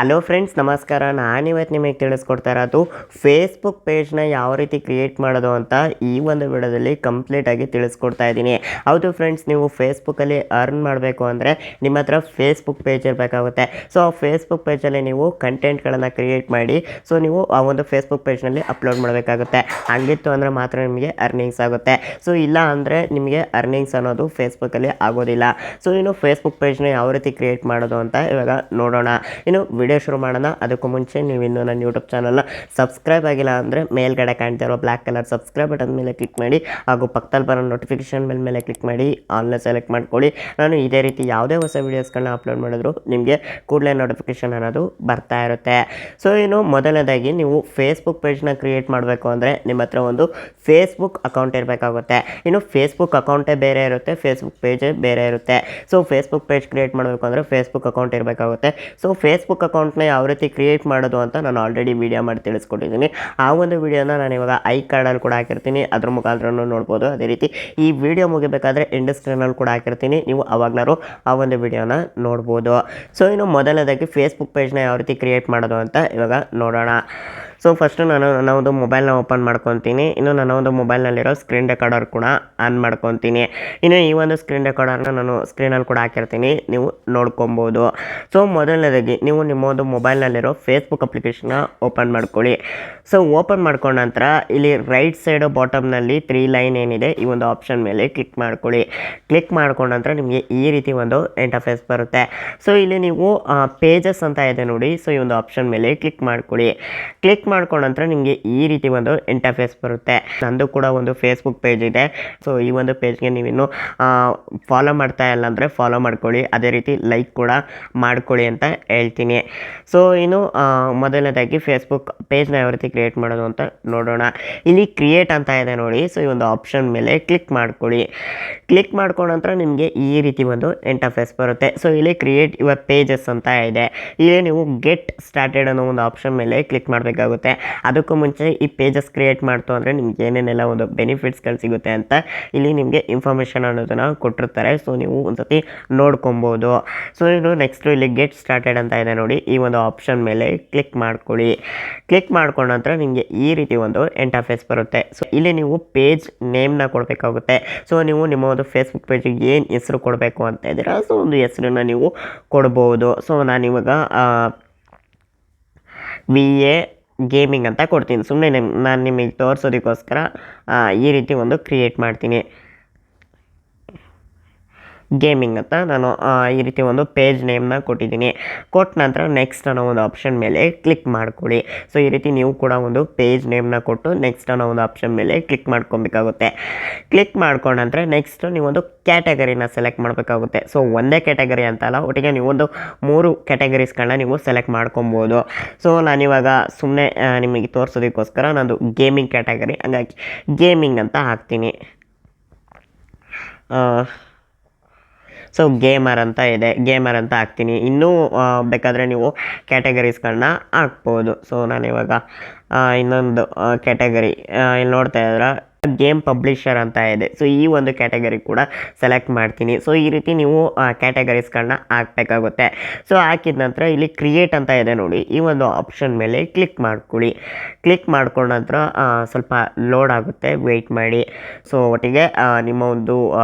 Hello friends, ನಮಸ್ಕಾರ. ನಾನಿವತ್ತು ನಿಮಗೆ ತಿಳಿಸ್ಕೊಡ್ತಾ ಇರೋದು ಫೇಸ್ಬುಕ್ ಪೇಜ್ನ ಯಾವ ರೀತಿ ಕ್ರಿಯೇಟ್ ಮಾಡೋದು ಅಂತ ಈ ಒಂದು ವಿಡಿಯೋದಲ್ಲಿ ಕಂಪ್ಲೀಟಾಗಿ ತಿಳಿಸ್ಕೊಡ್ತಾ ಇದ್ದೀನಿ. ಹೌದು ಫ್ರೆಂಡ್ಸ್, ನೀವು ಫೇಸ್ಬುಕ್ಕಲ್ಲಿ ಅರ್ನ್ ಮಾಡಬೇಕು ಅಂದರೆ ನಿಮ್ಮ ಹತ್ರ ಫೇಸ್ಬುಕ್ ಪೇಜ್ ಇರಬೇಕಾಗುತ್ತೆ. ಸೊ ಆ ಫೇಸ್ಬುಕ್ ಪೇಜಲ್ಲಿ ನೀವು ಕಂಟೆಂಟ್ಗಳನ್ನು ಕ್ರಿಯೇಟ್ ಮಾಡಿ ನೀವು ಆ ಒಂದು ಫೇಸ್ಬುಕ್ ಪೇಜ್ನಲ್ಲಿ ಅಪ್ಲೋಡ್ ಮಾಡಬೇಕಾಗುತ್ತೆ. ಹಂಗಿತ್ತು ಅಂದರೆ ಮಾತ್ರ ನಿಮಗೆ ಅರ್ನಿಂಗ್ಸ್ ಆಗುತ್ತೆ. ಸೊ ಇಲ್ಲ ಅಂದರೆ ನಿಮಗೆ ಅರ್ನಿಂಗ್ಸ್ ಅನ್ನೋದು ಫೇಸ್ಬುಕ್ಕಲ್ಲಿ ಆಗೋದಿಲ್ಲ. ಸೊ ಇನ್ನು ಫೇಸ್ಬುಕ್ ಪೇಜ್ನ ಯಾವ ರೀತಿ ಕ್ರಿಯೇಟ್ ಮಾಡೋದು ಅಂತ ಇವಾಗ ನೋಡೋಣ. ಇನ್ನು ವಿಡಿಯೋ ಶುರು ಮಾಡೋಣ. ಅದಕ್ಕೂ ಮುಂಚೆ ನೀವು ಇನ್ನೂ ನನ್ನ ಯೂಟ್ಯೂಬ್ ಚಾನಲ್ನ ಸಬ್ಸ್ಕ್ರೈಬ್ ಆಗಿಲ್ಲ ಅಂದರೆ ಮೇಲ್ಗಡೆ ಕಾಣ್ತಾ ಇರೋ ಬ್ಲ್ಯಾಕ್ ಕಲರ್ ಸಬ್ಸ್ಕ್ರೈಬ್ ಬಟನ್ ಮೇಲೆ ಕ್ಲಿಕ್ ಮಾಡಿ, ಹಾಗೂ ಪಕ್ಕದಲ್ಲಿ ಬರೋ ನೋಟಿಫಿಕೇಷನ್ ಮೇಲೆ ಕ್ಲಿಕ್ ಮಾಡಿ ಆಲ್ನ ಸೆಲೆಕ್ಟ್ ಮಾಡ್ಕೊಳ್ಳಿ. ನಾನು ಇದೇ ರೀತಿ ಯಾವುದೇ ಹೊಸ ವೀಡಿಯೋಸ್ಗಳನ್ನ ಅಪ್ಲೋಡ್ ಮಾಡಿದ್ರು ನಿಮಗೆ ಕೂಡಲೇ ನೋಟಿಫಿಕೇಷನ್ ಅನ್ನೋದು ಬರ್ತಾ ಇರುತ್ತೆ. ಸೊ ಇನ್ನು ಮೊದಲನೇದಾಗಿ ನೀವು ಫೇಸ್ಬುಕ್ ಪೇಜ್ನ ಕ್ರಿಯೇಟ್ ಮಾಡಬೇಕು ಅಂದರೆ ನಿಮ್ಮ ಹತ್ರ ಒಂದು ಫೇಸ್ಬುಕ್ ಅಕೌಂಟ್ ಇರಬೇಕಾಗುತ್ತೆ. ಇನ್ನು ಫೇಸ್ಬುಕ್ ಅಕೌಂಟೇ ಬೇರೆ ಇರುತ್ತೆ, ಫೇಸ್ಬುಕ್ ಪೇಜೇ ಬೇರೆ ಇರುತ್ತೆ. ಸೊ ಫೇಸ್ಬುಕ್ ಪೇಜ್ ಕ್ರಿಯೇಟ್ ಮಾಡಬೇಕು ಅಂದರೆ ಫೇಸ್ಬುಕ್ ಅಕೌಂಟ್ ಇರಬೇಕಾಗುತ್ತೆ. ಸೊ ಫೇಸ್ಬುಕ್ ಅಕೌಂಟ್ನ ಯಾವ ರೀತಿ ಕ್ರಿಯೇಟ್ ಮಾಡೋದು ಅಂತ ನಾನು ಆಲ್ರೆಡಿ ವೀಡಿಯೋ ಮಾಡಿ ತಿಳಿಸ್ಕೊಟ್ಟಿದ್ದೀನಿ. ಆ ಒಂದು ವೀಡಿಯೋನ ನಾನು ಇವಾಗ ಐ ಕಾರ್ಡಲ್ಲಿ ಕೂಡ ಹಾಕಿರ್ತೀನಿ, ಅದ್ರ ಮುಖಾಂತರ ನೋಡ್ಬೋದು. ಅದೇ ರೀತಿ ಈ ವಿಡಿಯೋ ಮುಗಿಬೇಕಾದ್ರೆ ಎಂಡ್ ಸ್ಕ್ರೀನಲ್ಲಿ ಕೂಡ ಹಾಕಿರ್ತೀನಿ, ನೀವು ಅವಾಗಲಾರು ಆ ಒಂದು ವಿಡಿಯೋನ ನೋಡ್ಬೋದು. ಸೊ ಇನ್ನು ಮೊದಲನೇದಾಗಿ ಫೇಸ್ಬುಕ್ ಪೇಜ್ನ ಯಾವ ರೀತಿ ಕ್ರಿಯೇಟ್ ಮಾಡೋದು ಅಂತ ಇವಾಗ ನೋಡೋಣ. ಸೊ ಫಸ್ಟು ನಾನು ನನ್ನ ಒಂದು ಮೊಬೈಲ್ನ ಓಪನ್ ಮಾಡ್ಕೊತೀನಿ. ಇನ್ನು ನನ್ನ ಒಂದು ಮೊಬೈಲ್ನಲ್ಲಿರೋ ಸ್ಕ್ರೀನ್ ರೆಕಾರ್ಡರ್ ಕೂಡ ಆನ್ ಮಾಡ್ಕೊತೀನಿ. ಇನ್ನು ಈ ಒಂದು ಸ್ಕ್ರೀನ್ ರೆಕಾರ್ಡರ್ನ ನಾನು ಸ್ಕ್ರೀನಲ್ಲಿ ಕೂಡ ಹಾಕಿರ್ತೀನಿ, ನೀವು ನೋಡ್ಕೊಬೋದು. ಸೊ ಮೊದಲನೇದಾಗಿ ನೀವು ನಿಮ್ಮ ಒಂದು ಮೊಬೈಲ್ನಲ್ಲಿರೋ ಫೇಸ್ಬುಕ್ ಅಪ್ಲಿಕೇಶನ್ನ ಓಪನ್ ಮಾಡ್ಕೊಳ್ಳಿ. ಸೊ ಓಪನ್ ಮಾಡ್ಕೊಂಡ ನಂತರ ಇಲ್ಲಿ ರೈಟ್ ಸೈಡು ಬಾಟಮ್ನಲ್ಲಿ 3 ಲೈನ್ ಏನಿದೆ ಈ ಒಂದು ಆಪ್ಷನ್ ಮೇಲೆ ಕ್ಲಿಕ್ ಮಾಡ್ಕೊಳ್ಳಿ. ಕ್ಲಿಕ್ ಮಾಡ್ಕೊಂಡ ನಂತರ ನಿಮಗೆ ಈ ರೀತಿ ಒಂದು ಇಂಟರ್ಫೇಸ್ ಬರುತ್ತೆ. ಸೊ ಇಲ್ಲಿ ನೀವು ಪೇಜಸ್ ಅಂತ ಇದೆ ನೋಡಿ, ಸೊ ಈ ಒಂದು ಆಪ್ಷನ್ ಮೇಲೆ ಕ್ಲಿಕ್ ಮಾಡ್ಕೊಳ್ಳಿ. ಕ್ಲಿಕ್ ಮಾಡ್ಕೊಂಡ ನಂತರ ನಿಮಗೆ ಈ ರೀತಿ ಒಂದು ಇಂಟರ್ಫೇಸ್ ಬರುತ್ತೆ. ನಂದು ಕೂಡ ಒಂದು ಫೇಸ್ಬುಕ್ ಪೇಜ್ ಇದೆ. ಸೊ ಈ ಒಂದು ಪೇಜ್ಗೆ ನೀವಿನ್ನು ಫಾಲೋ ಮಾಡ್ತಾ ಇಲ್ಲ ಅಂದರೆ ಫಾಲೋ ಮಾಡ್ಕೊಳ್ಳಿ, ಅದೇ ರೀತಿ ಲೈಕ್ ಕೂಡ ಮಾಡ್ಕೊಳ್ಳಿ ಅಂತ ಹೇಳ್ತೀನಿ. ಸೊ ಇನ್ನು ಮೊದಲನೇದಾಗಿ ಫೇಸ್ಬುಕ್ ಪೇಜ್ನ ಯಾವ ರೀತಿ ಕ್ರಿಯೇಟ್ ಮಾಡೋದು ಅಂತ ನೋಡೋಣ. ಇಲ್ಲಿ ಕ್ರಿಯೇಟ್ ಅಂತ ಇದೆ ನೋಡಿ, ಸೊ ಈ ಒಂದು ಆಪ್ಷನ್ ಮೇಲೆ ಕ್ಲಿಕ್ ಮಾಡ್ಕೊಳ್ಳಿ. ಕ್ಲಿಕ್ ಮಾಡ್ಕೊಂಡ ನಂತರ ನಿಮಗೆ ಈ ರೀತಿ ಒಂದು ಇಂಟರ್ಫೇಸ್ ಬರುತ್ತೆ. ಸೊ ಇಲ್ಲಿ ಕ್ರಿಯೇಟ್ ಯುವರ್ ಪೇಜಸ್ ಅಂತ ಇದೆ. ಇಲ್ಲಿ ನೀವು ಗೆಟ್ ಸ್ಟಾರ್ಟೆಡ್ ಅನ್ನೋ ಒಂದು ಆಪ್ಷನ್ ಮೇಲೆ ಕ್ಲಿಕ್ ಮಾಡಬೇಕಾಗುತ್ತೆ. ಅದಕ್ಕೂ ಮುಂಚೆ ಈ ಪೇಜಸ್ ಕ್ರಿಯೇಟ್ ಮಾಡ್ತು ಅಂದರೆ ನಿಮ್ಗೆ ಏನೇನೆಲ್ಲ ಒಂದು ಬೆನಿಫಿಟ್ಸ್ಗಳು ಸಿಗುತ್ತೆ ಅಂತ ಇಲ್ಲಿ ನಿಮಗೆ ಇನ್ಫಾರ್ಮೇಷನ್ ಅನ್ನೋದನ್ನು ಕೊಟ್ಟಿರ್ತಾರೆ. ಸೊ ನೀವು ಒಂದ್ಸತಿ ನೋಡ್ಕೊಬೋದು. ಸೊ ಇದು ನೆಕ್ಸ್ಟ್ ಇಲ್ಲಿ ಗೆಟ್ ಸ್ಟಾರ್ಟೆಡ್ ಅಂತ ಇದೆ ನೋಡಿ, ಈ ಒಂದು ಆಪ್ಷನ್ ಮೇಲೆ ಕ್ಲಿಕ್ ಮಾಡ್ಕೊಳ್ಳಿ. ಕ್ಲಿಕ್ ಮಾಡ್ಕೊಂಡ ನಂತರ ನಿಮಗೆ ಈ ರೀತಿ ಒಂದು ಇಂಟರ್ಫೇಸ್ ಬರುತ್ತೆ. ಸೊ ಇಲ್ಲಿ ನೀವು ಪೇಜ್ ನೇಮ್ನ ಕೊಡಬೇಕಾಗುತ್ತೆ. ಸೊ ನೀವು ನಿಮ್ಮ ಒಂದು ಫೇಸ್ಬುಕ್ ಪೇಜಿಗೆ ಏನು ಹೆಸರು ಕೊಡಬೇಕು ಅಂತ ಇದ್ದೀರಾ, ಸೊ ಒಂದು ಹೆಸರನ್ನು ನೀವು ಕೊಡ್ಬೋದು. ಸೊ ನಾನಿವಾಗ VA ಗೇಮಿಂಗ್ ಅಂತ ಕೊಡ್ತೀನಿ. ಸುಮ್ಮನೆ ನಾನು ನಿಮಗೆ ತೋರಿಸೋದಕ್ಕೋಸ್ಕರ ಈ ರೀತಿ ಒಂದು ಕ್ರಿಯೇಟ್ ಮಾಡ್ತೀನಿ. ಗೇಮಿಂಗ್ ಅಂತ ನಾನು ಈ ರೀತಿ ಒಂದು ಪೇಜ್ ನೇಮ್ನ ಕೊಟ್ಟಿದ್ದೀನಿ. ಕೊಟ್ಟ ನಂತರ ನೆಕ್ಸ್ಟ್ ಅನ್ನೋ ಒಂದು ಆಪ್ಷನ್ ಮೇಲೆ ಕ್ಲಿಕ್ ಮಾಡ್ಕೊಳ್ಳಿ. ಸೊ ಈ ರೀತಿ ನೀವು ಕೂಡ ಒಂದು ಪೇಜ್ ನೇಮ್ನ ಕೊಟ್ಟು ನೆಕ್ಸ್ಟ್ ಅನ್ನೋ ಒಂದು ಆಪ್ಷನ್ ಮೇಲೆ ಕ್ಲಿಕ್ ಮಾಡ್ಕೊಬೇಕಾಗುತ್ತೆ. ಕ್ಲಿಕ್ ಮಾಡ್ಕೊಂಡ ನಂತರ ನೆಕ್ಸ್ಟ್ ನೀವೊಂದು ಕ್ಯಾಟಗರಿನ ಸೆಲೆಕ್ಟ್ ಮಾಡಬೇಕಾಗುತ್ತೆ. ಸೊ ಒಂದೇ ಕ್ಯಾಟಗರಿ ಅಂತಲ್ಲ, ಒಟ್ಟಿಗೆ ನೀವೊಂದು 3 ಕ್ಯಾಟಗರೀಸ್ಗಳನ್ನ ನೀವು ಸೆಲೆಕ್ಟ್ ಮಾಡ್ಕೊಬೋದು. ಸೊ ನಾನಿವಾಗ ಸುಮ್ಮನೆ ನಿಮಗೆ ತೋರಿಸೋದಕ್ಕೋಸ್ಕರ ನಂದು ಗೇಮಿಂಗ್ ಕ್ಯಾಟಗರಿ, ಹಂಗಾಗಿ ಗೇಮಿಂಗ್ ಅಂತ ಹಾಕ್ತೀನಿ. ಸೊ ಗೇಮರ್ ಅಂತ ಇದೆ, ಗೇಮರ್ ಅಂತ ಹಾಕ್ತೀನಿ. ಇನ್ನೂ ಬೇಕಾದರೆ ನೀವು ಕ್ಯಾಟಗರೀಸ್ಗಳನ್ನ ಹಾಕ್ಬೋದು. ಸೊ ನಾನಿವಾಗ ಇನ್ನೊಂದು ಕ್ಯಾಟಗರಿ ಇಲ್ಲಿ ನೋಡ್ತಾ ಇದ್ದೀರಾ, ಗೇಮ್ ಪಬ್ಲಿಷರ್ ಅಂತ ಇದೆ. ಸೊ ಈ ಒಂದು ಕ್ಯಾಟಗರಿ ಕೂಡ ಸೆಲೆಕ್ಟ್ ಮಾಡ್ತೀನಿ. ಸೊ ಈ ರೀತಿ ನೀವು ಕ್ಯಾಟಗರೀಸ್ಗಳನ್ನ ಹಾಕಬೇಕಾಗುತ್ತೆ. ಸೊ ಹಾಕಿದ ನಂತರ ಇಲ್ಲಿ ಕ್ರಿಯೇಟ್ ಅಂತ ಇದೆ ನೋಡಿ, ಈ ಒಂದು ಆಪ್ಷನ್ ಮೇಲೆ ಕ್ಲಿಕ್ ಮಾಡ್ಕೊಳ್ಳಿ. ಕ್ಲಿಕ್ ಮಾಡ್ಕೊಂಡ ನಂತರ ಸ್ವಲ್ಪ ಲೋಡ್ ಆಗುತ್ತೆ, ವೆಯ್ಟ್ ಮಾಡಿ. ಸೊ ಒಟ್ಟಿಗೆ ನಿಮ್ಮ ಒಂದು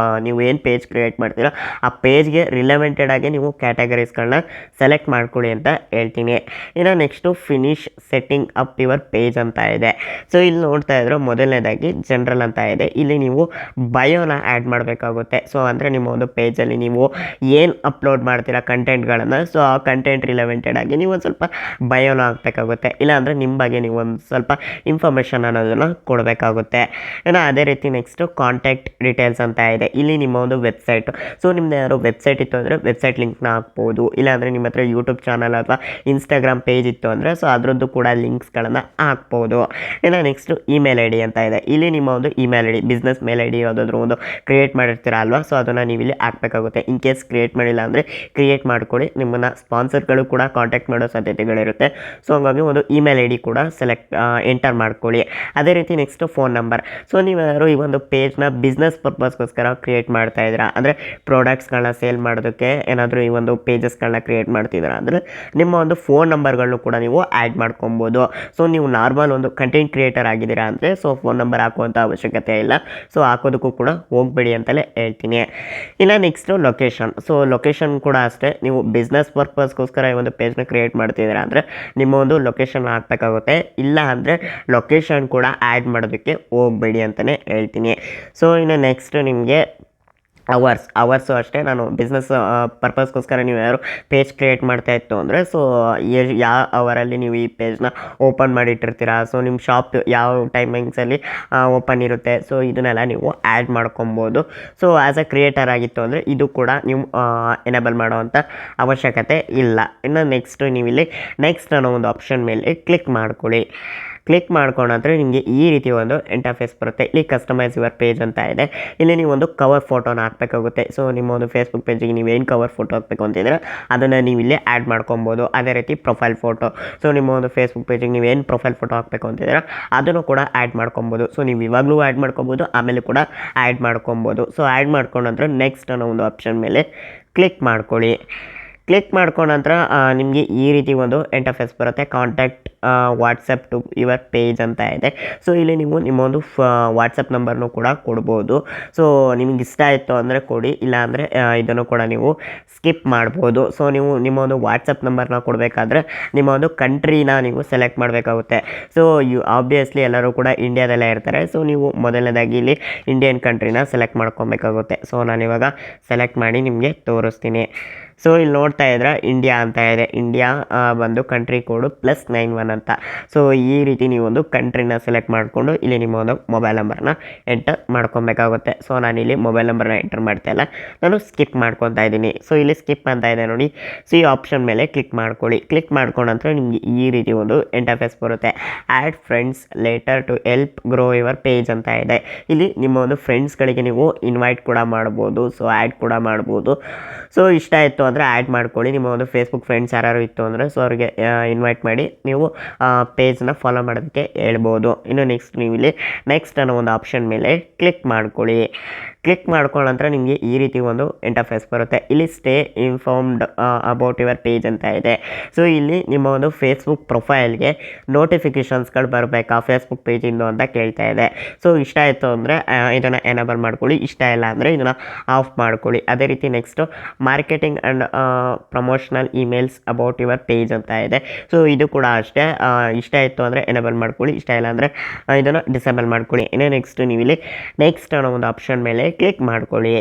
ನೀವು ಏನು ಪೇಜ್ ಕ್ರಿಯೇಟ್ ಮಾಡ್ತೀರೋ ಆ ಪೇಜ್ಗೆ ರಿಲೆವೆಂಟೆಡ್ ಆಗಿ ನೀವು ಕ್ಯಾಟಗರೀಸ್ಗಳನ್ನ ಸೆಲೆಕ್ಟ್ ಮಾಡ್ಕೊಳ್ಳಿ ಅಂತ ಹೇಳ್ತೀನಿ. ಇನ್ನು next finish setting up your page ಅಂತ ಇದೆ. ಸೊ ಇಲ್ಲಿ ನೋಡ್ತಾ ಇದ್ರೆ ಮೊದಲನೇದಾಗಿ ಜನರಲ್ ಅಂತ ಇದೆ. ಇಲ್ಲಿ ನೀವು ಬಯೋನ ಆ್ಯಡ್ ಮಾಡಬೇಕಾಗುತ್ತೆ. ಸೊ ಅಂದರೆ ನಿಮ್ಮ ಒಂದು ಪೇಜಲ್ಲಿ ನೀವು ಏನು ಅಪ್ಲೋಡ್ ಮಾಡ್ತೀರಾ ಕಂಟೆಂಟ್ಗಳನ್ನು, ಸೊ ಆ ಕಂಟೆಂಟ್ ರಿಲೆವೆಂಟೆಡ್ ಆಗಿ ನೀವು ಒಂದು ಸ್ವಲ್ಪ ಬಯೋನ ಹಾಕಬೇಕಾಗುತ್ತೆ. ಇಲ್ಲಾಂದರೆ ನಿಮ್ಮ ಬಗ್ಗೆ ನೀವು ಒಂದು ಸ್ವಲ್ಪ ಇನ್ಫಾರ್ಮೇಷನ್ ಅನ್ನೋದನ್ನು ಕೊಡಬೇಕಾಗುತ್ತೆ. ಇನ್ನು ಅದೇ ರೀತಿ ನೆಕ್ಸ್ಟು ಕಾಂಟ್ಯಾಕ್ಟ್ ಡೀಟೇಲ್ಸ್ ಅಂತ ಇದೆ. ಇಲ್ಲಿ ನಿಮ್ಮ ಒಂದು ವೆಬ್ಸೈಟು, ಸೊ ನಿಮ್ಮದು ಯಾರೋ ವೆಬ್ಸೈಟ್ ಇತ್ತು ಅಂದರೆ ವೆಬ್ಸೈಟ್ ಲಿಂಕ್ನ ಹಾಕ್ಬೋದು. ಇಲ್ಲಾಂದರೆ ನಿಮ್ಮ ಹತ್ರ ಯೂಟ್ಯೂಬ್ ಚಾನಲ್ ಅಥವಾ ಇನ್ಸ್ಟಾಗ್ರಾಮ್ ಪೇಜ್ ಇತ್ತು ಅಂದರೆ ಸೊ ಅದರದ್ದು ಕೂಡ ಲಿಂಕ್ಸ್ಗಳನ್ನು ಹಾಕ್ಬೋದು. ಇನ್ನು ನೆಕ್ಸ್ಟು ಇಮೇಲ್ ID ಅಂತ ಇದೆ. ಇಲ್ಲಿ ನಿಮ್ಮ ಒಂದು email I D, business mail I D ಯಾವುದಾದ್ರೂ ಒಂದು ಕ್ರಿಯೇಟ್ ಮಾಡಿರ್ತೀರ ಅಲ್ವಾ, ಸೊ ಅದನ್ನು ನೀವು ಇಲ್ಲಿ ಹಾಕಬೇಕಾಗುತ್ತೆ. ಇನ್ ಕೇಸ್ ಕ್ರಿಯೇಟ್ ಮಾಡಿಲ್ಲ ಅಂದರೆ ಕ್ರಿಯೇಟ್ ಮಾಡ್ಕೊಳ್ಳಿ, ನಿಮ್ಮನ್ನು ಸ್ಪಾನ್ಸರ್ಗಳು ಕೂಡ ಕಾಂಟ್ಯಾಕ್ಟ್ ಮಾಡೋ ಸಾಧ್ಯತೆಗಳಿರುತ್ತೆ. ಸೊ ಹಂಗಾಗಿ ಒಂದು ಇಮೇಲ್ ಐ ಡಿ ಕೂಡ ಎಂಟರ್ ಮಾಡ್ಕೊಳ್ಳಿ. ಅದೇ ರೀತಿ ನೆಕ್ಸ್ಟ್ ಫೋನ್ ನಂಬರ್. ಸೊ ನೀವ್ಯಾರು ಈ ಒಂದು ಪೇಜ್ನ ಬಿಸ್ನೆಸ್ ಪರ್ಪಸ್ಗೋಸ್ಕರ ಕ್ರಿಯೇಟ್ ಮಾಡ್ತಾ ಇದ್ದೀರಾ ಅಂದರೆ ಪ್ರಾಡಕ್ಟ್ಸ್ಗಳನ್ನ ಸೇಲ್ ಮಾಡೋದಕ್ಕೆ ಏನಾದರೂ ಈ ಒಂದು ಪೇಜಸ್ಗಳನ್ನ ಕ್ರಿಯೇಟ್ ಮಾಡ್ತಿದ್ದೀರಾ ಅಂದರೆ ನಿಮ್ಮ ಒಂದು ಫೋನ್ ನಂಬರ್ಗಳನ್ನು ಕೂಡ ನೀವು ಆ್ಯಡ್ ಮಾಡ್ಕೊಬೋದು. ಸೊ ನೀವು ನಾರ್ಮಲ್ ಒಂದು ಕಂಟೆಂಟ್ ಕ್ರಿಯೇಟರ್ ಆಗಿದ್ದೀರಾ ಅಂದರೆ ಸೊ ಫೋನ್ ನಂಬರ್ ಹಾಕುವಂಥ ಅವಶ್ಯಕತೆ ಇಲ್ಲ. ಸೊ ಹಾಕೋದಕ್ಕೂ ಕೂಡ ಹೋಗಬೇಡಿ ಅಂತಲೇ ಹೇಳ್ತೀನಿ. ಇಲ್ಲ ನೆಕ್ಸ್ಟು ಲೊಕೇಶನ್. ಸೊ ಲೊಕೇಶನ್ ಕೂಡ ಅಷ್ಟೇ, ನೀವು ಬಿಸ್ನೆಸ್ ಪರ್ಪಸ್ಗೋಸ್ಕರ ಈ ಒಂದು ಪೇಜ್ನ ಕ್ರಿಯೇಟ್ ಮಾಡ್ತಿದ್ದೀರಾ ಅಂದರೆ ನಿಮ್ಮ ಒಂದು ಲೊಕೇಶನ್ ಹಾಕಬೇಕಾಗುತ್ತೆ. ಇಲ್ಲ ಅಂದರೆ ಲೊಕೇಶನ್ ಕೂಡ ಆ್ಯಡ್ ಮಾಡೋದಕ್ಕೆ ಹೋಗಬೇಡಿ ಅಂತಲೇ ಹೇಳ್ತೀನಿ. ಸೊ ಇನ್ನು ನೆಕ್ಸ್ಟ್ ನಿಮಗೆ ಅವರ್ಸು ಅಷ್ಟೇ. ನಾನು ಬಿಸ್ನೆಸ್ ಪರ್ಪಸ್ಗೋಸ್ಕರ ನೀವು ಯಾರು ಪೇಜ್ ಕ್ರಿಯೇಟ್ ಮಾಡ್ತಾ ಇತ್ತು ಅಂದರೆ ಸೊ ಯಾವ ಅವರಲ್ಲಿ ನೀವು ಈ ಪೇಜ್ನ ಓಪನ್ ಮಾಡಿಟ್ಟಿರ್ತೀರಾ, ಸೊ ನಿಮ್ಮ ಶಾಪ್ ಯಾವ ಟೈಮಿಂಗ್ಸಲ್ಲಿ ಓಪನ್ ಇರುತ್ತೆ, ಸೊ ಇದನ್ನೆಲ್ಲ ನೀವು ಆ್ಯಡ್ ಮಾಡ್ಕೊಬೋದು. ಸೊ ಆ್ಯಸ್ ಅ ಕ್ರಿಯೇಟರ್ ಆಗಿತ್ತು ಅಂದರೆ ಇದು ಕೂಡ ನೀವು ಎನೇಬಲ್ ಮಾಡೋವಂಥ ಅವಶ್ಯಕತೆ ಇಲ್ಲ. ಇನ್ನು ನೆಕ್ಸ್ಟ್ ನೀವು ಇಲ್ಲಿ ನೆಕ್ಸ್ಟ್ ಅನ್ನೋ ಒಂದು ಆಪ್ಷನ್ ಮೇಲೆ ಕ್ಲಿಕ್ ಮಾಡ್ಕೊಳ್ಳಿ. ಕ್ಲಿಕ್ ಮಾಡ್ಕೊಂಡ್ರೆ ನಿಮಗೆ ಈ ರೀತಿ ಒಂದು ಇಂಟರ್ಫೇಸ್ ಬರುತ್ತೆ. ಇಲ್ಲಿ ಕಸ್ಟಮೈಸ್ ಯುವರ್ ಪೇಜ್ ಅಂತ ಇದೆ. ಇಲ್ಲಿ ನೀವು ಒಂದು ಕವರ್ ಫೋಟೋನ ಹಾಕಬೇಕಾಗುತ್ತೆ. ಸೊ ನಿಮ್ಮ ಒಂದು ಫೇಸ್ಬುಕ್ ಪೇಜಿಗೆ ನೀವೇನು ಕವರ್ ಫೋಟೋ ಹಾಕಬೇಕು ಅಂತಿದ್ರೆ ಅದನ್ನು ನೀವು ಇಲ್ಲೇ ಆ್ಯಡ್ ಮಾಡ್ಕೊಬೋದು. ಅದೇ ರೀತಿ ಪ್ರೊಫೈಲ್ ಫೋಟೋ. ಸೊ ನಿಮ್ಮ ಒಂದು ಫೇಸ್ಬುಕ್ ಪೇಜಿಗೆ ನೀವೇನು ಪ್ರೊಫೈಲ್ ಫೋಟೋ ಹಾಕಬೇಕು ಅಂತಿದ್ರೆ ಅದನ್ನು ಕೂಡ ಆ್ಯಡ್ ಮಾಡ್ಕೊಬೋದು. ಸೊ ನೀವು ಇವಾಗಲೂ ಆ್ಯಡ್ ಮಾಡ್ಕೊಬೋದು, ಆಮೇಲೆ ಕೂಡ ಆ್ಯಡ್ ಮಾಡ್ಕೊಬೋದು. ಸೊ ಆ್ಯಡ್ ಮಾಡ್ಕೊಂಡ್ರೆ ನೆಕ್ಸ್ಟ್ ಅನ್ನೋ ಒಂದು ಆಪ್ಷನ್ ಮೇಲೆ ಕ್ಲಿಕ್ ಮಾಡ್ಕೊಳ್ಳಿ. ಕ್ಲಿಕ್ ಮಾಡ್ಕೊಂಡ ನಂತರ ನಿಮಗೆ ಈ ರೀತಿ ಒಂದು ಇಂಟರ್ಫೇಸ್ ಬರುತ್ತೆ. Contact WhatsApp to your page ಅಂತ ಇದೆ. ಸೊ ಇಲ್ಲಿ ನೀವು ನಿಮ್ಮ ಒಂದು ವಾಟ್ಸಪ್ ನಂಬರ್ನು ಕೂಡ ಕೊಡ್ಬೋದು. ಸೊ ನಿಮಗೆ ಇಷ್ಟ ಆಯಿತು ಅಂದರೆ ಕೊಡಿ, ಇಲ್ಲಾಂದರೆ ಇದನ್ನು ಕೂಡ ನೀವು ಸ್ಕಿಪ್ ಮಾಡ್ಬೋದು. ಸೊ ನೀವು ನಿಮ್ಮ ಒಂದು ವಾಟ್ಸಪ್ ನಂಬರ್ನ ಕೊಡಬೇಕಾದ್ರೆ ನಿಮ್ಮ ಒಂದು ಕಂಟ್ರಿನ ನೀವು ಸೆಲೆಕ್ಟ್ ಮಾಡಬೇಕಾಗುತ್ತೆ. ಸೊ ಆಬ್ವಿಯಸ್ಲಿ ಎಲ್ಲರೂ ಕೂಡ ಇಂಡಿಯಾದಲ್ಲೇ ಇರ್ತಾರೆ. ಸೊ ನೀವು ಮೊದಲನೇದಾಗಿ ಇಲ್ಲಿ ಇಂಡಿಯನ್ ಕಂಟ್ರಿನ ಸೆಲೆಕ್ಟ್ ಮಾಡ್ಕೊಬೇಕಾಗುತ್ತೆ. ಸೊ ನಾನಿವಾಗ ಸೆಲೆಕ್ಟ್ ಮಾಡಿ ನಿಮಗೆ ತೋರಿಸ್ತೀನಿ. ಸೊ ಇಲ್ಲಿ ನೋಡ್ತಾ ಇದ್ರೆ ಇಂಡಿಯಾ ಅಂತ ಇದೆ. ಇಂಡಿಯಾ ಬಂದು ಕಂಟ್ರಿ ಕೋಡು +91 ಅಂತ. ಸೊ ಈ ರೀತಿ ನೀವು ಒಂದು ಕಂಟ್ರಿನ ಸೆಲೆಕ್ಟ್ ಮಾಡಿಕೊಂಡು ಇಲ್ಲಿ ನಿಮ್ಮ ಒಂದು ಮೊಬೈಲ್ ನಂಬರ್ನ ಎಂಟರ್ ಮಾಡ್ಕೊಬೇಕಾಗುತ್ತೆ. ಸೊ ನಾನಿಲ್ಲಿ ಮೊಬೈಲ್ ನಂಬರ್ನ ಎಂಟರ್ ಮಾಡ್ತಾ ಇಲ್ಲ, ನಾನು ಸ್ಕಿಪ್ ಮಾಡ್ಕೊತಾ ಇದ್ದೀನಿ. ಸೊ ಇಲ್ಲಿ ಸ್ಕಿಪ್ ಅಂತ ಇದೆ ನೋಡಿ. ಸೊ ಈ ಆಪ್ಷನ್ ಮೇಲೆ ಕ್ಲಿಕ್ ಮಾಡ್ಕೊಳ್ಳಿ. ಕ್ಲಿಕ್ ಮಾಡ್ಕೊಂಡ ನಂತರ ನಿಮಗೆ ಈ ರೀತಿ ಒಂದು ಇಂಟರ್ಫೇಸ್ ಬರುತ್ತೆ. Add friends later to help grow your page ಅಂತ ಇದೆ. ಇಲ್ಲಿ ನಿಮ್ಮ ಒಂದು ಫ್ರೆಂಡ್ಸ್ಗಳಿಗೆ ನೀವು ಇನ್ವೈಟ್ ಕೂಡ ಮಾಡ್ಬೋದು. ಸೊ ಆ್ಯಡ್ ಕೂಡ ಮಾಡ್ಬೋದು. ಸೊ ಇಷ್ಟ ಆಯಿತು ಅಂದರೆ ಆ್ಯಡ್ ಮಾಡ್ಕೊಳ್ಳಿ. ನಿಮ್ಮ ಒಂದು ಫೇಸ್ಬುಕ್ ಫ್ರೆಂಡ್ಸ್ ಯಾರು ಇತ್ತು ಅಂದರೆ ಸೊ ಅವರಿಗೆ ಇನ್ವೈಟ್ ಮಾಡಿ ನೀವು ಪೇಜ್ನ ಫಾಲೋ ಮಾಡೋದಕ್ಕೆ ಹೇಳ್ಬೋದು. ಇನ್ನು ನೆಕ್ಸ್ಟ್ ನೀವು ಇಲ್ಲಿ ನೆಕ್ಸ್ಟ್ ಅನ್ನೋ ಒಂದು ಆಪ್ಷನ್ ಮೇಲೆ ಕ್ಲಿಕ್ ಮಾಡ್ಕೊಳ್ಳಿ. ಕ್ಲಿಕ್ ಮಾಡ್ಕೊಂಡ ನಂತರ ನಿಮಗೆ ಈ ರೀತಿ ಒಂದು ಇಂಟರ್ಫೇಸ್ ಬರುತ್ತೆ. ಇಲ್ಲಿ stay informed about your page ಅಂತ ಇದೆ. ಸೊ ಇಲ್ಲಿ ನಿಮ್ಮ ಒಂದು ಫೇಸ್ಬುಕ್ ಪ್ರೊಫೈಲ್ಗೆ ನೋಟಿಫಿಕೇಷನ್ಸ್ಗಳು ಬರಬೇಕಾ ಫೇಸ್ಬುಕ್ ಪೇಜಿಂದು ಅಂತ ಕೇಳ್ತಾ ಇದೆ. ಸೊ ಇಷ್ಟ ಆಯಿತು ಅಂದರೆ ಇದನ್ನು ಎನೇಬಲ್ ಮಾಡ್ಕೊಳ್ಳಿ, ಇಷ್ಟ ಇಲ್ಲ ಅಂದರೆ ಇದನ್ನು ಆಫ್ ಮಾಡ್ಕೊಳ್ಳಿ. ಅದೇ ರೀತಿ next marketing and promotional emails about your page ಅಂತ ಇದೆ. ಸೊ ಇದು ಕೂಡ ಅಷ್ಟೇ, ಇಷ್ಟ ಆಯಿತು ಅಂದರೆ ಎನೇಬಲ್ ಮಾಡ್ಕೊಳ್ಳಿ, ಇಷ್ಟ ಇಲ್ಲ ಅಂದರೆ ಇದನ್ನು ಡಿಸೇಬಲ್ ಮಾಡ್ಕೊಳ್ಳಿ. ಇನ್ನು ನೆಕ್ಸ್ಟ್ ನೀವು ಇಲ್ಲಿ ನೆಕ್ಸ್ಟ್ ಅನ್ನೋ ಒಂದು ಆಪ್ಷನ್ ಮೇಲೆ ಕ್ಲಿಕ್ ಮಾಡ್ಕೊಳ್ಳಿ.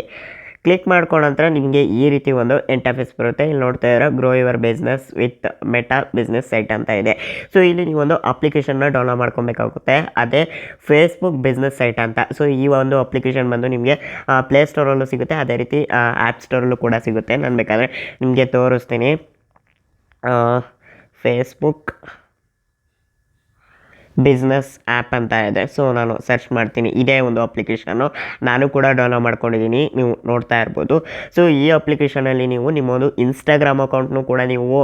ಕ್ಲಿಕ್ ಮಾಡ್ಕೊಂಡ ನಂತರ ನಿಮಗೆ ಈ ರೀತಿ ಒಂದು ಇಂಟರ್ಫೇಸ್ ಬರುತ್ತೆ. ಇಲ್ಲಿ ನೋಡ್ತಾ ಇರೋ grow your business with meta business site ಅಂತ ಇದೆ. ಸೊ ಇಲ್ಲಿ ನೀವು ಒಂದು ಅಪ್ಲಿಕೇಶನ್ನ ಡೌನ್ಲೋಡ್ ಮಾಡ್ಕೊಬೇಕಾಗುತ್ತೆ, ಅದೇ ಫೇಸ್ಬುಕ್ ಬಿಸ್ನೆಸ್ ಸೈಟ್ ಅಂತ. ಸೊ ಈ ಒಂದು ಅಪ್ಲಿಕೇಶನ್ ಬಂದು ನಿಮಗೆ ಪ್ಲೇಸ್ಟೋರಲ್ಲೂ ಸಿಗುತ್ತೆ, ಅದೇ ರೀತಿ ಆ್ಯಪ್ ಸ್ಟೋರಲ್ಲೂ ಕೂಡ ಸಿಗುತ್ತೆ. ನಾನು ಬೇಕಾದರೆ ನಿಮಗೆ ತೋರಿಸ್ತೀನಿ. ಫೇಸ್ಬುಕ್ ಬಿಸ್ನೆಸ್ ಆ್ಯಪ್ ಅಂತ ಇದೆ. ಸೊ ನಾನು ಸರ್ಚ್ ಮಾಡ್ತೀನಿ, ಇದೇ ಒಂದು ಅಪ್ಲಿಕೇಶನ್ನು ನಾನು ಕೂಡ ಡೌನ್ಲೋಡ್ ಮಾಡ್ಕೊಂಡಿದ್ದೀನಿ, ನೀವು ನೋಡ್ತಾ ಇರ್ಬೋದು. ಸೊ ಈ ಅಪ್ಲಿಕೇಶನಲ್ಲಿ ನೀವು ನಿಮ್ಮ ಒಂದು ಇನ್ಸ್ಟಾಗ್ರಾಮ್ ಅಕೌಂಟ್ನು ಕೂಡ ನೀವು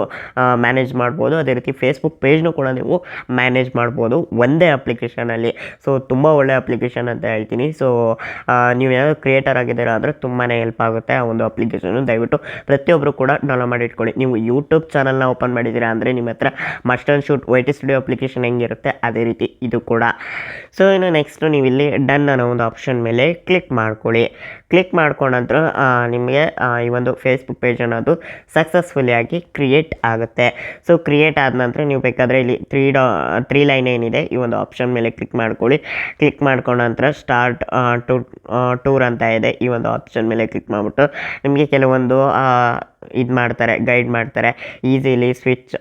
ಮ್ಯಾನೇಜ್ ಮಾಡ್ಬೋದು, ಅದೇ ರೀತಿ ಫೇಸ್ಬುಕ್ ಪೇಜ್ನು ಕೂಡ ನೀವು ಮ್ಯಾನೇಜ್ ಮಾಡ್ಬೋದು ಒಂದೇ ಅಪ್ಲಿಕೇಶನಲ್ಲಿ. ಸೊ ತುಂಬ ಒಳ್ಳೆಯ ಅಪ್ಲಿಕೇಶನ್ ಅಂತ ಹೇಳ್ತೀನಿ. ಸೊ ನೀವು ಯಾರು ಕ್ರಿಯೇಟರ್ ಆಗಿದ್ದೀರಾ ಅಂದರೆ ತುಂಬಾ ಹೆಲ್ಪ್ ಆಗುತ್ತೆ ಆ ಒಂದು ಅಪ್ಲಿಕೇಶನು. ದಯವಿಟ್ಟು ಪ್ರತಿಯೊಬ್ಬರು ಕೂಡ ಡೌನ್ಲೋಡ್ ಮಾಡಿ ಇಟ್ಕೊಳ್ಳಿ. ನೀವು ಯೂಟ್ಯೂಬ್ ಚಾನಲ್ನ ಓಪನ್ ಮಾಡಿದ್ದೀರಾ ಅಂದರೆ ನಿಮ್ಮ ಹತ್ರ must and shoot YT studio application ಹೆಂಗಿರುತ್ತೆ ಅದೇ ರೀತಿ ಇದು ಕೂಡ. ಸೊ ಇನ್ನು ನೆಕ್ಸ್ಟ್ ನೀವು ಇಲ್ಲಿ ಡನ್ ಅನ್ನೋ ಒಂದು ಆಪ್ಷನ್ ಮೇಲೆ ಕ್ಲಿಕ್ ಮಾಡ್ಕೊಳ್ಳಿ. ಕ್ಲಿಕ್ ಮಾಡ್ಕೊಂಡ ನಂತರ ನಿಮಗೆ ಈ ಒಂದು ಫೇಸ್ಬುಕ್ ಪೇಜ್ ಅನ್ನೋದು ಸಕ್ಸಸ್ಫುಲಿ ಆಗಿ ಕ್ರಿಯೇಟ್ ಆಗುತ್ತೆ. ಸೊ ಕ್ರಿಯೇಟ್ ಆದ ನಂತರ ನೀವು ಬೇಕಾದರೆ ಇಲ್ಲಿ ತ್ರೀ ಲೈನ್ ಏನಿದೆ ಈ ಒಂದು ಆಪ್ಷನ್ ಮೇಲೆ ಕ್ಲಿಕ್ ಮಾಡ್ಕೊಳ್ಳಿ. ಕ್ಲಿಕ್ ಮಾಡ್ಕೊಂಡ ನಂತರ ಸ್ಟಾರ್ಟ್ ಟೂರ್ ಅಂತ ಇದೆ. ಈ ಒಂದು ಆಪ್ಷನ್ ಮೇಲೆ ಕ್ಲಿಕ್ ಮಾಡಿಬಿಟ್ಟು ನಿಮಗೆ ಕೆಲವೊಂದು ಇದು ಮಾಡ್ತಾರೆ, ಗೈಡ್ ಮಾಡ್ತಾರೆ. Easily switch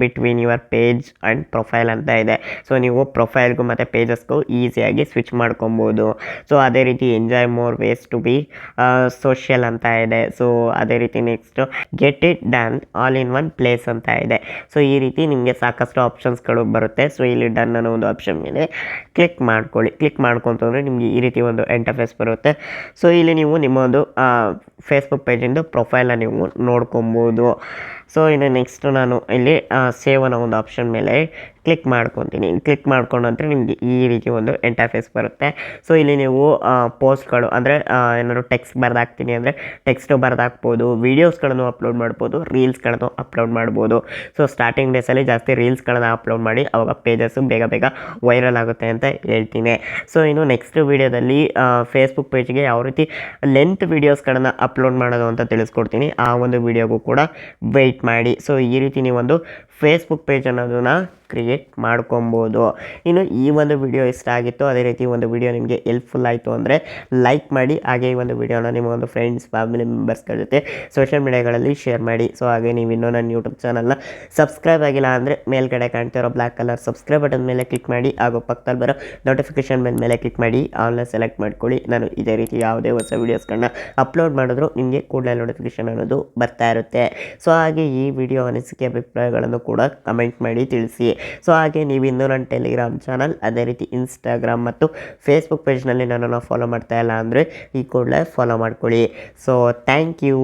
between your page and profile ಅಂತ ಇದೆ. ಸೊ ನೀವು ಪ್ರೊಫೈಲ್ಗೂ ಮತ್ತು ಪೇಜಸ್ಗೂ ಈಸಿಯಾಗಿ ಸ್ವಿಚ್ ಮಾಡ್ಕೊಬೋದು. ಸೊ ಅದೇ ರೀತಿ enjoy more ways to be social ಅಂತ ಇದೆ. ಸೊ ಅದೇ ರೀತಿ next get it done all in one place ಅಂತ ಇದೆ. ಸೊ ಈ ರೀತಿ ನಿಮಗೆ ಸಾಕಷ್ಟು ಆಪ್ಷನ್ಸ್ಗಳು ಬರುತ್ತೆ. ಸೊ ಇಲ್ಲಿ ಡನ್ ಅನ್ನೋ ಒಂದು ಆಪ್ಷನ್ ಮೇಲೆ ಕ್ಲಿಕ್ ಮಾಡ್ಕೊಳ್ಳಿ. ಕ್ಲಿಕ್ ಮಾಡ್ಕೊಂತಂದರೆ ನಿಮಗೆ ಈ ರೀತಿ ಒಂದು ಇಂಟರ್ಫೇಸ್ ಬರುತ್ತೆ. ಸೊ ಇಲ್ಲಿ ನೀವು ನಿಮ್ಮ ಒಂದು ಫೇಸ್ಬುಕ್ ಪೇಜಿಂದು ಪ್ರೊಫೈಲ್ನ ನೀವು ನೋಡ್ಕೊಬೋದು. ಸೊ ಇನ್ನು ನೆಕ್ಸ್ಟು ನಾನು ಇಲ್ಲಿ ಸೇವ್ ಅನ್ನೋ ಒಂದು ಆಪ್ಷನ್ ಮೇಲೆ ಕ್ಲಿಕ್ ಮಾಡ್ಕೊತೀನಿ. ಕ್ಲಿಕ್ ಮಾಡ್ಕೊಂಡು ಅಂದರೆ ನಿಮಗೆ ಈ ರೀತಿ ಒಂದು ಇಂಟರ್ಫೇಸ್ ಬರುತ್ತೆ. ಸೊ ಇಲ್ಲಿ ನೀವು ಪೋಸ್ಟ್ಗಳು ಅಂದರೆ ಏನಾದ್ರು ಟೆಕ್ಸ್ಟ್ ಬರೆದಾಕ್ತೀನಿ ಅಂದರೆ ಟೆಕ್ಸ್ಟು ಬರೆದಾಕ್ಬೋದು, ವೀಡಿಯೋಸ್ಗಳನ್ನು ಅಪ್ಲೋಡ್ ಮಾಡ್ಬೋದು, ರೀಲ್ಸ್ಗಳನ್ನು ಅಪ್ಲೋಡ್ ಮಾಡ್ಬೋದು. ಸೊ ಸ್ಟಾರ್ಟಿಂಗ್ ಡೇಸಲ್ಲಿ ಜಾಸ್ತಿ ರೀಲ್ಸ್ಗಳನ್ನು ಅಪ್ಲೋಡ್ ಮಾಡಿ ಅವಾಗ ಪೇಜಸ್ಸು ಬೇಗ ಬೇಗ ವೈರಲ್ ಆಗುತ್ತೆ ಅಂತ ಹೇಳ್ತೀನಿ. ಸೊ ಇನ್ನು ನೆಕ್ಸ್ಟ್ ವೀಡಿಯೋದಲ್ಲಿ ಫೇಸ್ಬುಕ್ ಪೇಜ್ಗೆ ಯಾವ ರೀತಿ ಲೆಂತ್ ವೀಡಿಯೋಸ್ಗಳನ್ನು ಅಪ್ಲೋಡ್ ಮಾಡೋದು ಅಂತ ತಿಳಿಸ್ಕೊಡ್ತೀನಿ. ಆ ಒಂದು ವೀಡಿಯೋಗೂ ಕೂಡ ವೆಯ್ಟ್ ಮಾಡಿ. ಸೊ ಈ ರೀತಿ ನೀವೊಂದು ಫೇಸ್ಬುಕ್ ಪೇಜ್ ಅನ್ನೋದನ್ನು ಕ್ರಿಯೇಟ್ ಮಾಡ್ಕೊಬೋದು. ಇನ್ನು ಈ ಒಂದು ವಿಡಿಯೋ ಇಷ್ಟ ಆಗಿತ್ತು, ಅದೇ ರೀತಿ ಒಂದು ವಿಡಿಯೋ ನಿಮಗೆ ಹೆಲ್ಪ್ಫುಲ್ ಆಯಿತು ಅಂದರೆ ಲೈಕ್ ಮಾಡಿ. ಹಾಗೆ ಈ ಒಂದು ವಿಡಿಯೋನ ನಿಮ್ಮ ಒಂದು ಫ್ರೆಂಡ್ಸ್, ಫ್ಯಾಮಿಲಿ ಮೆಂಬರ್ಸ್ಗಳ ಜೊತೆ ಸೋಷಿಯಲ್ ಮೀಡಿಯಾಗಳಲ್ಲಿ ಶೇರ್ ಮಾಡಿ. ಸೊ ಹಾಗೆ ನೀವು ಇನ್ನೂ ನನ್ನ ಯೂಟ್ಯೂಬ್ ಚಾನಲ್ನ ಸಬ್ಸ್ಕ್ರೈಬ್ ಆಗಿಲ್ಲ ಅಂದರೆ ಮೇಲ್ಗಡೆ ಕಾಣ್ತಿರೋ ಬ್ಲ್ಯಾಕ್ ಕಲರ್ ಸಬ್ಸ್ಕ್ರೈಬ್ ಬಟನ್ ಮೇಲೆ ಕ್ಲಿಕ್ ಮಾಡಿ. ಹಾಗೂ ಪಕ್ಕದಲ್ಲಿ ಬರೋ ನೋಟಿಫಿಕೇಷನ್ ಮೇಲೆ ಕ್ಲಿಕ್ ಮಾಡಿ, ಆಲ್ನ ಸೆಲೆಕ್ಟ್ ಮಾಡ್ಕೊಳ್ಳಿ. ನಾನು ಇದೇ ರೀತಿ ಯಾವುದೇ ಹೊಸ ವೀಡಿಯೋಸ್ಗಳನ್ನ ಅಪ್ಲೋಡ್ ಮಾಡಿದ್ರು ನಿಮಗೆ ಕೂಡಲೇ ನೋಟಿಫಿಕೇಷನ್ ಅನ್ನೋದು ಬರ್ತಾ ಇರುತ್ತೆ. ಸೊ ಹಾಗೆ ಈ ವಿಡಿಯೋ ಅನಿಸಿಕೆ ಅಭಿಪ್ರಾಯಗಳನ್ನು ಕೂಡ ಕಮೆಂಟ್ ಮಾಡಿ ತಿಳಿಸಿ. ಸೊ ಹಾಗೆ ನೀವು ಇನ್ನೂ ನನ್ನ ಟೆಲಿಗ್ರಾಮ್ ಚಾನಲ್, ಅದೇ ರೀತಿ ಇನ್ಸ್ಟಾಗ್ರಾಮ್ ಮತ್ತು ಫೇಸ್ಬುಕ್ ಪೇಜ್ನಲ್ಲಿ ನನ್ನನ್ನು ಫಾಲೋ ಮಾಡ್ತಾ ಇಲ್ಲ ಅಂದರೆ ಈ ಕೂಡಲೇ ಫಾಲೋ ಮಾಡ್ಕೊಳ್ಳಿ. So thank you.